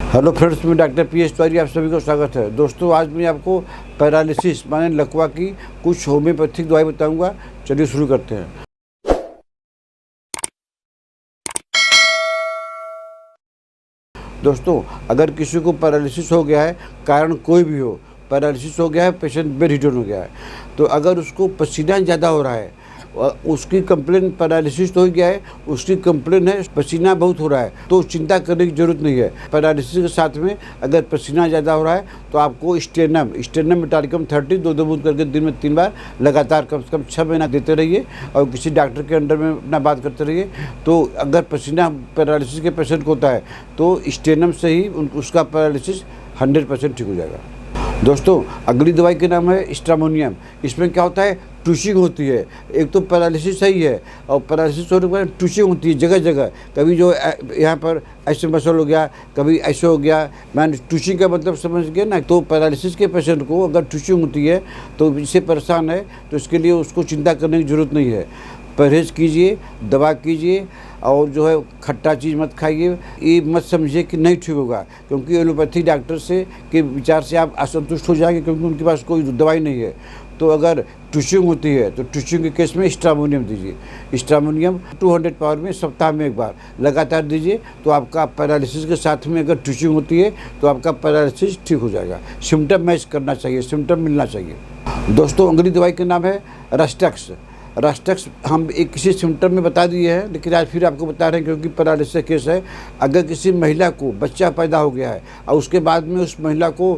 Hello friends, मैं doctor PS. Tiwari, आप सभी को स्वागत है। दोस्तों, आज मैं आपको पैरालिसिस माने लकवा की कुछ होम्योपैथिक दवाई बताऊंगा। चलिए शुरू करते हैं। दोस्तों, अगर किसी को पैरालिसिस हो गया है, कारण कोई भी हो, पैरालिसिस हो गया है, पेशेंट बेड रिटर्न हो गया है, तो अगर उसको पसीना ज़्यादा हो रहा है, उसकी कंप्लेन पैरालिसिस तो हो गया है, उसकी कंप्लेन है पसीना बहुत हो रहा है, तो चिंता करने की जरूरत नहीं है। पैरालिसिस के साथ में अगर पसीना ज़्यादा हो रहा है तो आपको स्टेनम मेटालिकम 30 दो बूंद करके दिन में 3 बार लगातार कम से कम 6 महीना देते रहिए और किसी डॉक्टर के अंडर में अपना बात करते रहिए। तो अगर पसीना पैरालिसिस के पेशेंट को होता है तो स्टेनम से ही उसका पैरालिसिस 100% ठीक हो जाएगा। दोस्तों, अगली दवाई के नाम है स्ट्रामोनियम। इसमें क्या होता है, ट्विचिंग होती है। एक तो पैरालिसिस सही है और पैरालिसिस होने के बाद ट्विचिंग होती है जगह जगह। कभी जो यहाँ पर ऐसे मसल हो गया, कभी ऐसे हो गया। मैंने ट्विचिंग का मतलब समझ गया ना। तो पैरालिसिस के पेशेंट को अगर ट्विचिंग होती है तो इससे परेशान है तो इसके लिए उसको चिंता करने की ज़रूरत नहीं है। परहेज़ कीजिए, दवा कीजिए और जो है खट्टा चीज़ मत खाइए। ये मत समझिए कि नहीं ठीक होगा, क्योंकि एलोपैथी डॉक्टर से के विचार से आप असंतुष्ट हो जाएंगे, क्योंकि उनके पास कोई दवाई नहीं है। तो अगर ट्विचिंग होती है तो ट्विचिंग के केस में स्ट्रामोनियम दीजिए। स्ट्रामोनियम 200 पावर में सप्ताह में 1 बार लगातार दीजिए। तो आपका पैरालिसिस के साथ में अगर ट्विचिंग होती है तो आपका पैरालिसिस ठीक हो जाएगा। सिम्टम मैच करना चाहिए, सिम्टम मिलना चाहिए। दोस्तों, अगली दवाई का नाम है रस्टक्स। हम एक किसी सिम्टम में बता दिए हैं, लेकिन आज फिर आपको बता रहे हैं क्योंकि पैरालिसिस केस है। अगर किसी महिला को बच्चा पैदा हो गया है और उसके बाद में उस महिला को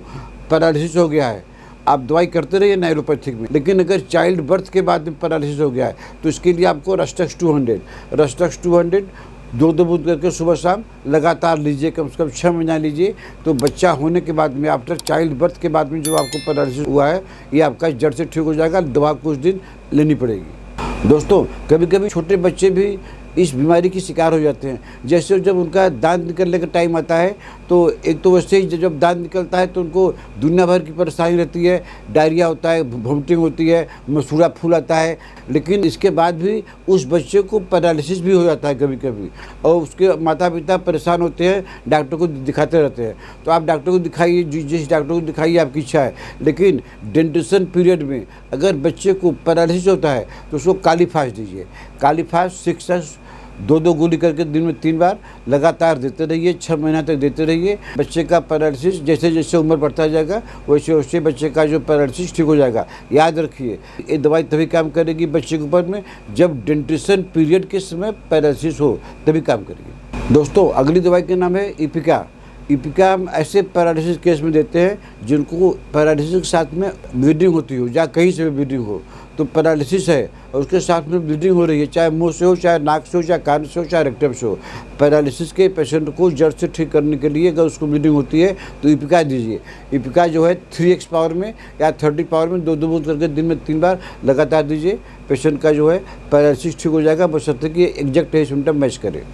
पैरालिसिस हो गया है, आप दवाई करते रहिए ना एलोपैथिक में, लेकिन अगर चाइल्ड बर्थ के बाद में पैरालिसिस हो गया है तो इसके लिए आपको रस्टक्स 200 दो बूंद करके सुबह शाम लगातार लीजिए, कम से कम 6 महीना लीजिए। तो बच्चा होने के बाद में, आफ्टर चाइल्ड बर्थ के बाद में जो आपको पैरालिसिस हुआ है, ये आपका जड़ से ठीक हो जाएगा। दवा कुछ दिन लेनी पड़ेगी। दोस्तों, कभी कभी छोटे बच्चे भी इस बीमारी की शिकार हो जाते हैं। जैसे जब उनका दांत निकलने का टाइम आता है तो एक तो वैसे ही जब दांत निकलता है तो उनको दुनिया भर की परेशानी रहती है। डायरिया होता है, वोमिटिंग होती है, मसूड़ा फूल आता है, लेकिन इसके बाद भी उस बच्चे को पैरालिसिस भी हो जाता है कभी कभी, और उसके माता पिता परेशान होते हैं, डॉक्टर को दिखाते रहते हैं। तो आप डॉक्टर को दिखाइए, जिस डॉक्टर को दिखाइए आपकी इच्छा है, लेकिन डेंटिशन पीरियड में अगर बच्चे को पैरालिसिस होता है तो उसको कालीफास दीजिए। कालीफास 6 दो गोली करके दिन में 3 बार लगातार देते रहिए, 6 महीना तक देते रहिए। बच्चे का पैरालिसिस जैसे जैसे उम्र बढ़ता जाएगा वैसे वैसे बच्चे का जो पैरालिसिस ठीक हो जाएगा। याद रखिए, ये दवाई तभी काम करेगी बच्चे के ऊपर में जब डेंटिशन पीरियड के समय पैरालिसिस हो, तभी काम करेगी। दोस्तों, अगली दवाई का नाम है इपिका। हम ऐसे पैरालिसिस केस में देते हैं जिनको पैरालिसिस के साथ में ब्लीडिंग होती हो, या कहीं से भी ब्लीडिंग हो। तो पैरालिसिस है और उसके साथ में ब्लीडिंग हो रही है, चाहे मुंह से हो, चाहे नाक से हो, चाहे कान से हो, चाहे रेक्टम से हो। पैरालिसिस के पेशेंट को जड़ से ठीक करने के लिए अगर उसको ब्लीडिंग होती है तो इपिका दीजिए। इपिका जो है 3x पावर में या 30 पावर में दो बूंद करके दिन में 3 बार लगातार दीजिए। पेशेंट का जो है पैरालिसिस ठीक हो जाएगा, बशर्ते कि एग्जैक्ट है सिम्टम मैच करे।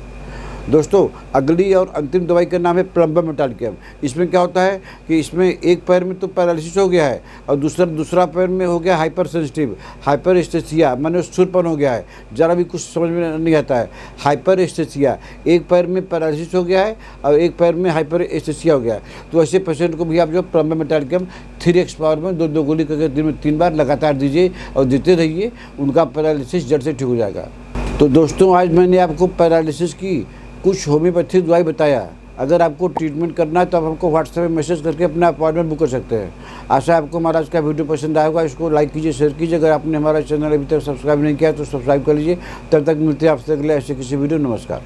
दोस्तों, अगली और अंतिम दवाई का नाम है प्लम्बम मेटालिकम। इसमें क्या होता है कि इसमें एक पैर में तो पैरालिसिस हो गया है और दूसरा पैर में हो गया हाइपर सेंसिटिव, हाइपर एस्थेसिया, माने सुरपन हो गया है, ज़रा भी कुछ समझ में नहीं आता है। हाइपर एस्थेसिया, एक पैर में पैरालिसिस हो गया है और एक पैर में हाइपर एस्थेसिया हो गया है। तो ऐसे पेशेंट को भी आप जो प्लम्बम मेटालिकम 3x पावर में दो गोली करके दिन में 3 बार लगातार दीजिए और देते रहिए। उनका पैरालिसिस जड़ से ठीक हो जाएगा। तो दोस्तों, आज मैंने आपको पैरालिसिस की कुछ होम्योपैथिक दवाई बताया। अगर आपको ट्रीटमेंट करना है तो आप हमको व्हाट्सएप में मैसेज करके अपना अपॉइंटमेंट बुक कर सकते हैं। आशा है आपको हमारा आज का वीडियो पसंद आएगा। इसको लाइक कीजिए, शेयर कीजिए। अगर आपने हमारा चैनल अभी तक सब्सक्राइब नहीं किया तो सब्सक्राइब कर लीजिए। तब तक मिलते हैं आपसे अगले ऐसे किसी वीडियो। नमस्कार।